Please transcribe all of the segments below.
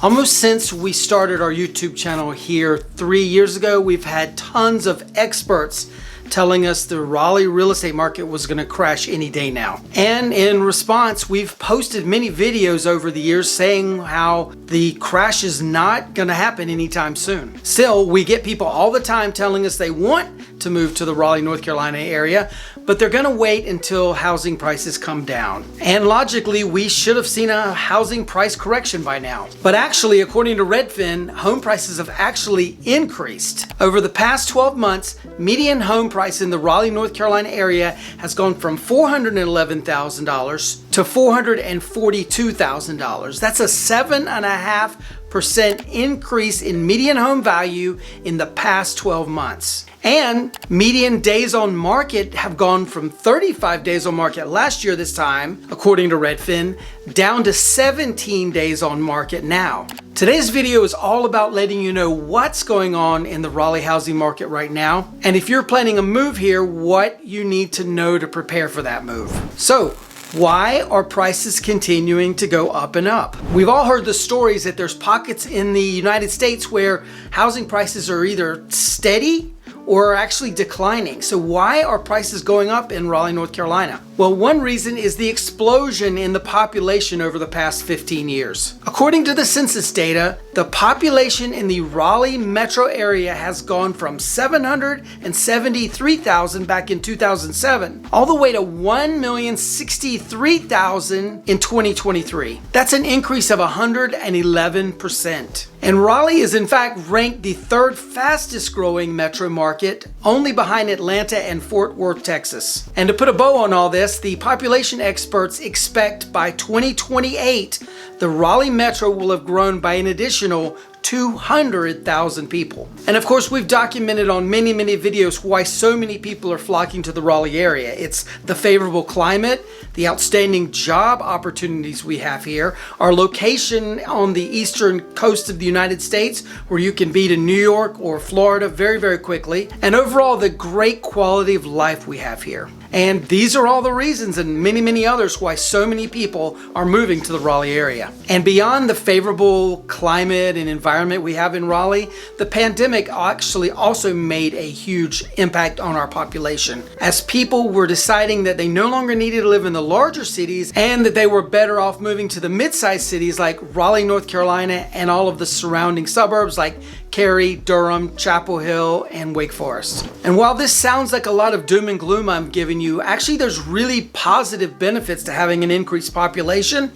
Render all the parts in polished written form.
Almost since we started our YouTube channel here 3 years ago, we've had tons of experts telling us the Raleigh real estate market was going to crash any day now. And in response, we've posted many videos over the years saying how the crash is not going to happen anytime soon. Still, we get people all the time telling us they want to move to the Raleigh, North Carolina area, but they're going to wait until housing prices come down. And logically, we should have seen a housing price correction by now. But actually, according to Redfin, home prices have actually increased. Over the past 12 months, median home price in the Raleigh, North Carolina area has gone from $411,000 to $442,000. That's a 7.5% increase in median home value in the past 12 months. And median days on market have gone from 35 days on market last year this time, according to Redfin, down to 17 days on market now. Today's video is all about letting you know what's going on in the Raleigh housing market right now, and if you're planning a move here, what you need to know to prepare for that move. So, why are prices continuing to go up and up? We've all heard the stories that there's pockets in the United States where housing prices are either steady or are actually declining. So why are prices going up in Raleigh, North Carolina? Well, one reason is the explosion in the population over the past 15 years. According to the census data, the population in the Raleigh metro area has gone from 773,000 back in 2007, all the way to 1,063,000 in 2023. That's an increase of 111%. And Raleigh is in fact ranked the third fastest growing metro market, only behind Atlanta and Fort Worth, Texas. And to put a bow on all this, the population experts expect by 2028, the Raleigh metro will have grown by an additional 200,000 people. And of course, we've documented on many videos why so many people are flocking to the Raleigh area. It's the favorable climate, the outstanding job opportunities we have here, our location on the eastern coast of the United States where you can be to New York or Florida very quickly, and overall the great quality of life we have here. And these are all the reasons and many others why so many people are moving to the Raleigh area. And beyond the favorable climate and environment we have in Raleigh, the pandemic actually also made a huge impact on our population, as people were deciding that they no longer needed to live in the larger cities and that they were better off moving to the mid-sized cities like Raleigh, North Carolina, and all of the surrounding suburbs like Cary, Durham, Chapel Hill, and Wake Forest. And while this sounds like a lot of doom and gloom I'm giving you, actually there's really positive benefits to having an increased population.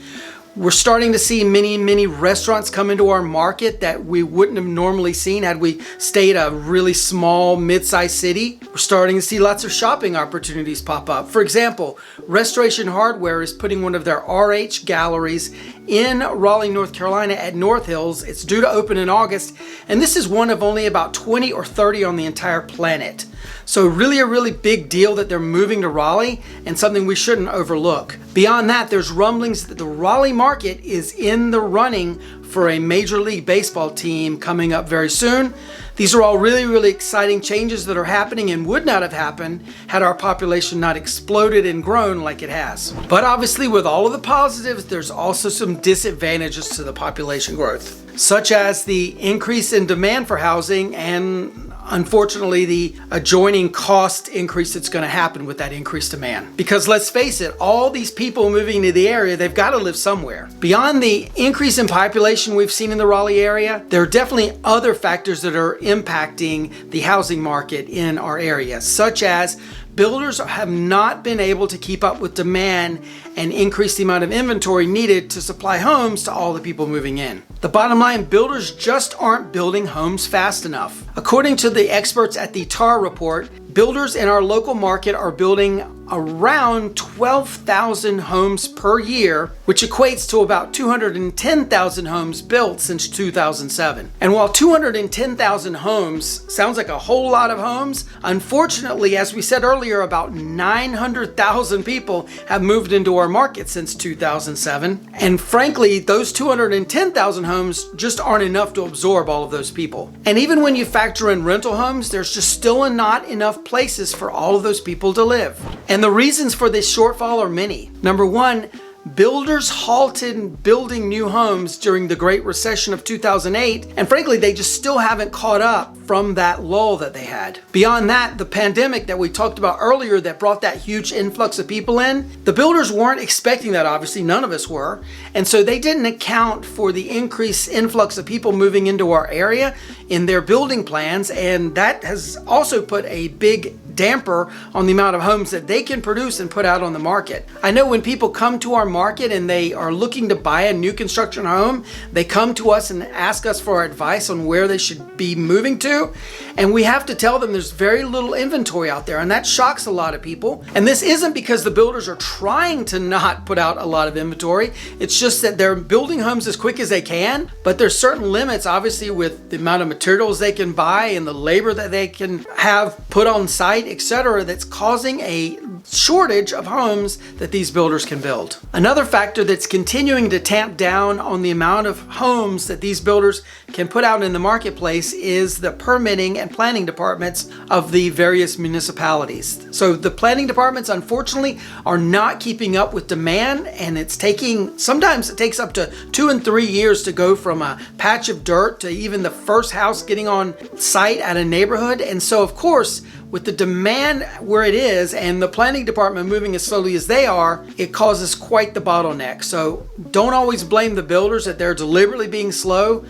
We're starting to see many restaurants come into our market that we wouldn't have normally seen had we stayed a really small mid-sized city. We're starting to see lots of shopping opportunities pop up. For example, Restoration Hardware is putting one of their RH galleries in Raleigh, North Carolina at North Hills. It's due to open in August, and this is one of only about 20 or 30 on the entire planet. So really a really big deal that they're moving to Raleigh, and something we shouldn't overlook. Beyond that, there's rumblings that the Raleigh market is in the running for a Major League Baseball team coming up very soon. These are all really exciting changes that are happening and would not have happened had our population not exploded and grown like it has. But obviously with all of the positives, there's also some disadvantages to the population growth, such as the increase in demand for housing and unfortunately the adjoining cost increase that's going to happen with that increased demand. Because let's face it, all these people moving to the area, they've got to live somewhere. Beyond the increase in population we've seen in the Raleigh area, there are definitely other factors that are impacting the housing market in our area, such as builders have not been able to keep up with demand and increase the amount of inventory needed to supply homes to all the people moving in. The bottom line, builders just aren't building homes fast enough. According to the experts at the TAR report, builders in our local market are building around 12,000 homes per year, which equates to about 210,000 homes built since 2007. And while 210,000 homes sounds like a whole lot of homes, unfortunately, as we said earlier, about 900,000 people have moved into our market since 2007. And frankly, those 210,000 homes just aren't enough to absorb all of those people. And even when you factor in rental homes, there's just still not enough places for all of those people to live. And the reasons for this shortfall are many. Number one, builders halted building new homes during the Great Recession of 2008, and frankly, they just still haven't caught up from that lull that they had. Beyond that, the pandemic that we talked about earlier that brought that huge influx of people in, the builders weren't expecting that, obviously, none of us were, and so they didn't account for the increased influx of people moving into our area in their building plans, and that has also put a big damper on the amount of homes that they can produce and put out on the market. I know when people come to our market and they are looking to buy a new construction home, they come to us and ask us for advice on where they should be moving to, and we have to tell them there's very little inventory out there, and that shocks a lot of people. And this isn't because the builders are trying to not put out a lot of inventory, it's just that they're building homes as quick as they can, but there's certain limits, obviously, with the amount of materials they can buy and the labor that they can have put on site, etc., that's causing a shortage of homes that these builders can build. Another factor that's continuing to tamp down on the amount of homes that these builders can put out in the marketplace is the permitting and planning departments of the various municipalities. So the planning departments, unfortunately, are not keeping up with demand, and sometimes it takes up to 2 and 3 years to go from a patch of dirt to even the first house getting on site at a neighborhood. And so, of course, with the demand where it is and the planning department moving as slowly as they are, it causes quite the bottleneck. So don't always blame the builders that they're deliberately being slow.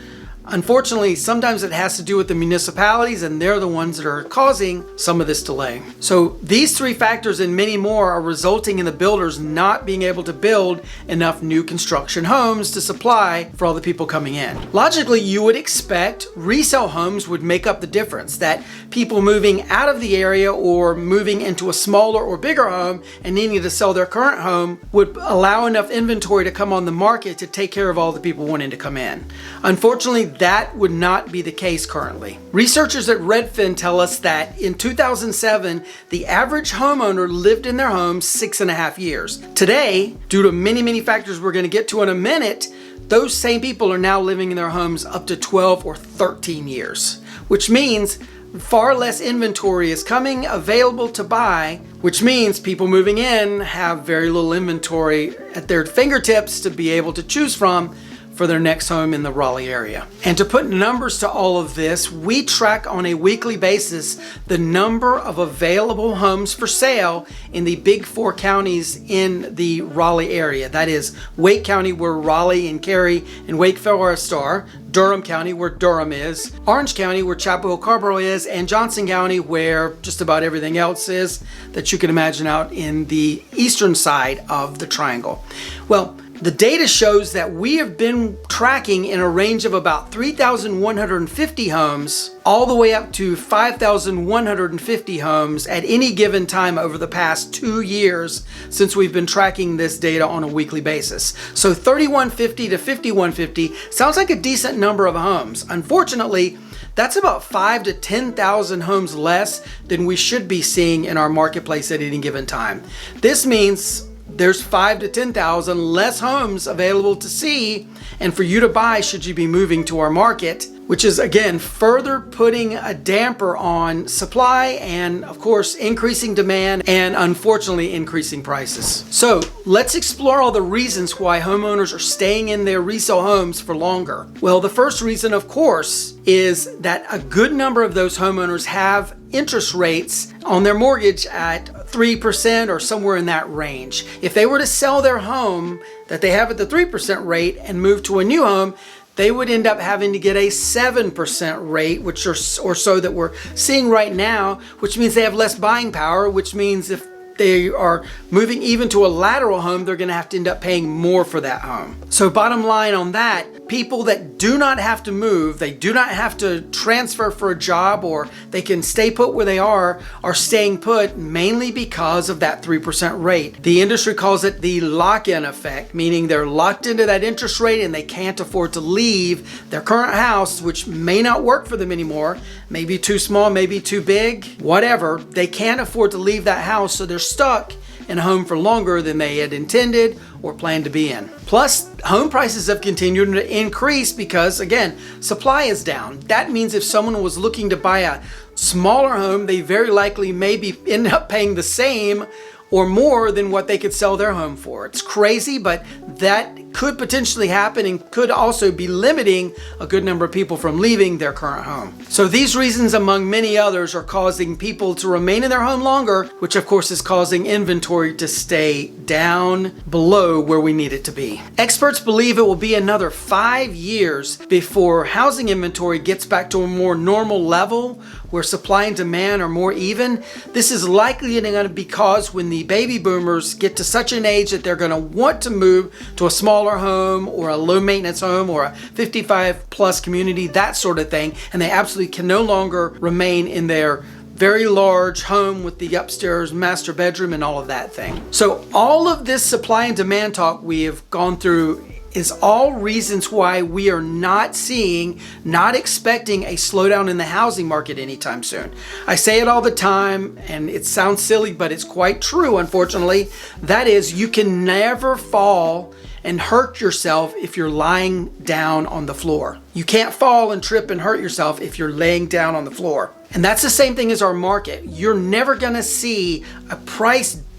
Unfortunately, sometimes it has to do with the municipalities, and they're the ones that are causing some of this delay. So these three factors and many more are resulting in the builders not being able to build enough new construction homes to supply for all the people coming in. Logically, you would expect resale homes would make up the difference, that people moving out of the area or moving into a smaller or bigger home and needing to sell their current home would allow enough inventory to come on the market to take care of all the people wanting to come in. Unfortunately, that would not be the case currently. Researchers at Redfin tell us that in 2007, the average homeowner lived in their home 6.5 years. Today, due to many factors we're going to get to in a minute, those same people are now living in their homes up to 12 or 13 years, which means far less inventory is coming available to buy, which means people moving in have very little inventory at their fingertips to be able to choose from for their next home in the Raleigh area. And to put numbers to all of this, we track on a weekly basis the number of available homes for sale in the big 4 counties in the Raleigh area. That is Wake County, where Raleigh and Cary and Wake Forest are, Durham County, where Durham is, Orange County, where Chapel Hill Carborough is, and Johnson County, where just about everything else is that you can imagine out in the eastern side of the triangle. Well, the data shows that we have been tracking in a range of about 3,150 homes all the way up to 5,150 homes at any given time over the past 2 years since we've been tracking this data on a weekly basis. So 3,150 to 5,150 sounds like a decent number of homes. Unfortunately, that's about 5,000 to 10,000 homes less than we should be seeing in our marketplace at any given time. This means there's 5,000 to 10,000 less homes available to see and for you to buy should you be moving to our market, which is again further putting a damper on supply and of course increasing demand and unfortunately increasing prices. So let's explore all the reasons why homeowners are staying in their resale homes for longer. Well, the first reason of course is that a good number of those homeowners have interest rates on their mortgage at 3% or somewhere in that range. If they were to sell their home that they have at the 3% rate and move to a new home, they would end up having to get a 7% rate, which or so that we're seeing right now, which means they have less buying power, which means if they are moving even to a lateral home, they're going to have to end up paying more for that home. So bottom line on that, people that do not have to move, they do not have to transfer for a job, or they can stay put where they are staying put mainly because of that 3% rate. The industry calls it the lock-in effect, meaning they're locked into that interest rate and they can't afford to leave their current house, which may not work for them anymore, maybe too small, maybe too big, whatever. They can't afford to leave that house, so they're stuck in a home for longer than they had intended or planned to be in. Plus, home prices have continued to increase because, again, supply is down. That means if someone was looking to buy a smaller home, they very likely maybe end up paying the same or more than what they could sell their home for. It's crazy, but that could potentially happen and could also be limiting a good number of people from leaving their current home. So these reasons, among many others, are causing people to remain in their home longer, which of course is causing inventory to stay down below where we need it to be. Experts believe it will be another 5 years before housing inventory gets back to a more normal level where supply and demand are more even. This is likely going to be because when the baby boomers get to such an age that they're going to want to move to a smaller home or a low maintenance home or a 55 plus community, that sort of thing, and they absolutely can no longer remain in their very large home with the upstairs master bedroom and all of that thing. So all of this supply and demand talk we have gone through is all reasons why we are not expecting a slowdown in the housing market anytime soon. I say it all the time, and it sounds silly, but it's quite true, unfortunately. That is, you can never fall and hurt yourself if you're lying down on the floor. You can't fall and trip and hurt yourself if you're laying down on the floor. And that's the same thing as our market. You're never gonna see a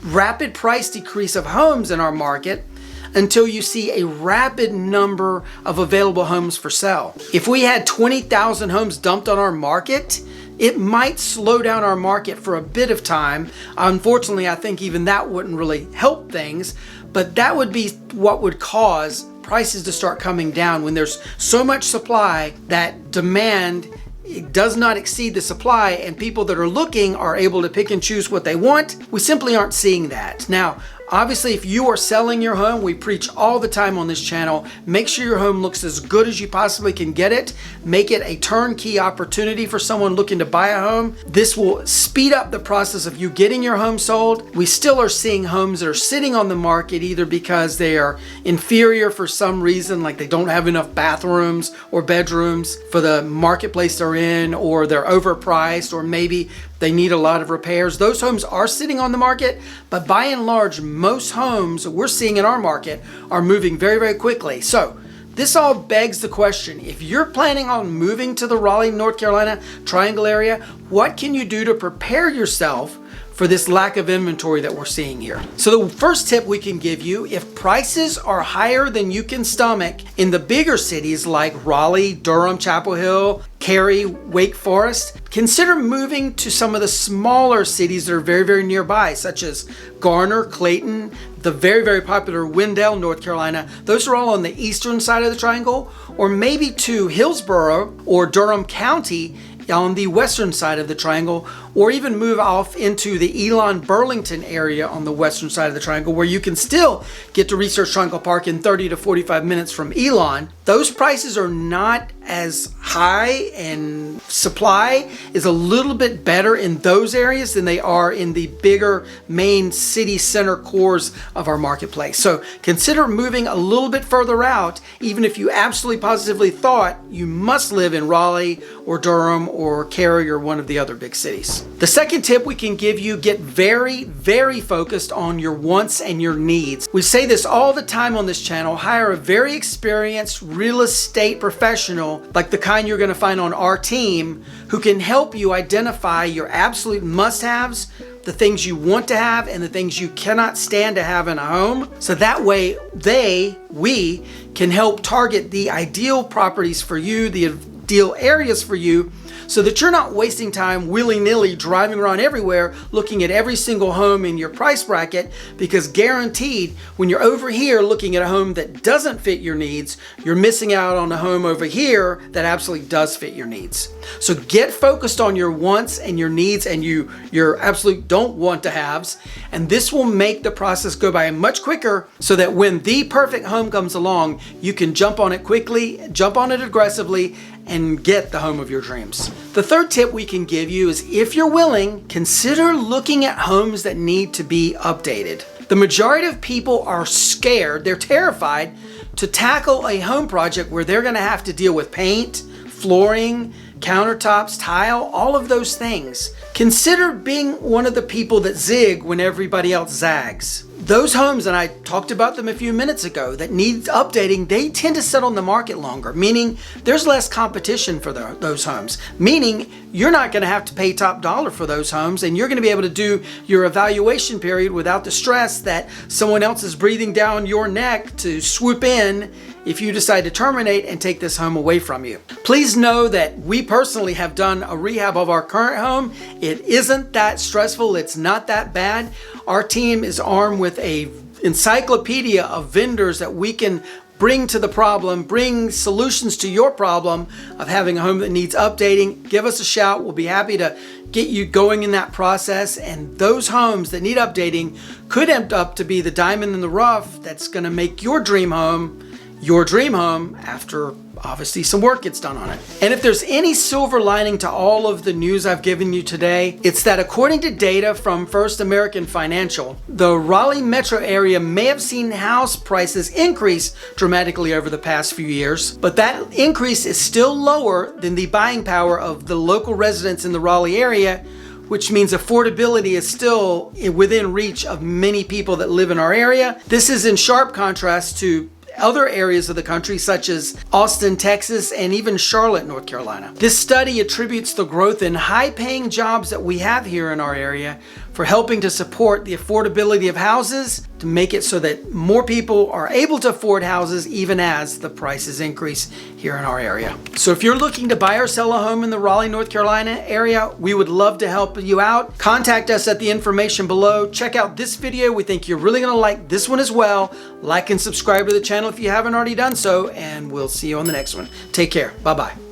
rapid price decrease of homes in our market until you see a rapid number of available homes for sale. If we had 20,000 homes dumped on our market, it might slow down our market for a bit of time. Unfortunately, I think even that wouldn't really help things, but that would be what would cause prices to start coming down when there's so much supply that demand does not exceed the supply, and people that are looking are able to pick and choose what they want. We simply aren't seeing that. Now, obviously, if you are selling your home, we preach all the time on this channel, make sure your home looks as good as you possibly can get it. Make it a turnkey opportunity for someone looking to buy a home. This will speed up the process of you getting your home sold. We still are seeing homes that are sitting on the market either because they are inferior for some reason, like they don't have enough bathrooms or bedrooms for the marketplace they're in, or they're overpriced, or maybe they need a lot of repairs. Those homes are sitting on the market, but by and large, most homes we're seeing in our market are moving very, very quickly. So this all begs the question, if you're planning on moving to the Raleigh, North Carolina Triangle area, what can you do to prepare yourself for this lack of inventory that we're seeing here? So the first tip we can give you, if prices are higher than you can stomach in the bigger cities like Raleigh, Durham, Chapel Hill, Cary, Wake Forest, consider moving to some of the smaller cities that are very, very nearby, such as Garner, Clayton, the very, very popular Wendell, North Carolina. Those are all on the eastern side of the triangle, or maybe to Hillsborough or Durham County on the western side of the triangle, or even move off into the Elon Burlington area on the western side of the triangle, where you can still get to Research Triangle Park in 30 to 45 minutes from Elon. Those prices are not as high, and supply is a little bit better in those areas than they are in the bigger main city center cores of our marketplace. So consider moving a little bit further out, even if you absolutely positively thought you must live in Raleigh or Durham or Cary or one of the other big cities. The second tip we can give you, get very, very focused on your wants and your needs. We say this all the time on this channel, hire a very experienced real estate professional like the kind you're gonna find on our team, who can help you identify your absolute must-haves, the things you want to have, and the things you cannot stand to have in a home. So that way we can help target the ideal properties for you, the ideal areas for you, so that you're not wasting time willy-nilly driving around everywhere looking at every single home in your price bracket, because guaranteed when you're over here looking at a home that doesn't fit your needs, you're missing out on a home over here that absolutely does fit your needs. So get focused on your wants and your needs and your absolute don't want to haves, and this will make the process go by much quicker, so that when the perfect home comes along, you can jump on it quickly, jump on it aggressively, and get the home of your dreams. The third tip we can give you is, if you're willing, consider looking at homes that need to be updated. The majority of people are scared, they're terrified to tackle a home project where they're gonna have to deal with paint, flooring, countertops, tile, all of those things. Consider being one of the people that zig when everybody else zags. Those homes, and I talked about them a few minutes ago, that need updating, they tend to sit on the market longer, meaning there's less competition for those homes, meaning you're not going to have to pay top dollar for those homes, and you're going to be able to do your evaluation period without the stress that someone else is breathing down your neck to swoop in if you decide to terminate and take this home away from you. Please know that we personally have done a rehab of our current home. It isn't that stressful. It's not that bad. Our team is armed with a encyclopedia of vendors that we can bring to the problem, bring solutions to your problem of having a home that needs updating. Give us a shout. We'll be happy to get you going in that process. And those homes that need updating could end up to be the diamond in the rough that's going to make your dream home after obviously some work gets done on it. And if there's any silver lining to all of the news I've given you today, it's that according to data from First American Financial, the Raleigh metro area may have seen house prices increase dramatically over the past few years, but that increase is still lower than the buying power of the local residents in the Raleigh area, which means affordability is still within reach of many people that live in our area. This is in sharp contrast to other areas of the country such as Austin, Texas, and even Charlotte, North Carolina. This study attributes the growth in high-paying jobs that we have here in our area for helping to support the affordability of houses, to make it so that more people are able to afford houses even as the prices increase here in our area. So if you're looking to buy or sell a home in the Raleigh, North Carolina area, we would love to help you out. Contact us at the information below. Check out this video. We think you're really going to like this one as well. Like and subscribe to the channel if you haven't already done so, and we'll see you on the next one. Take care. Bye-bye.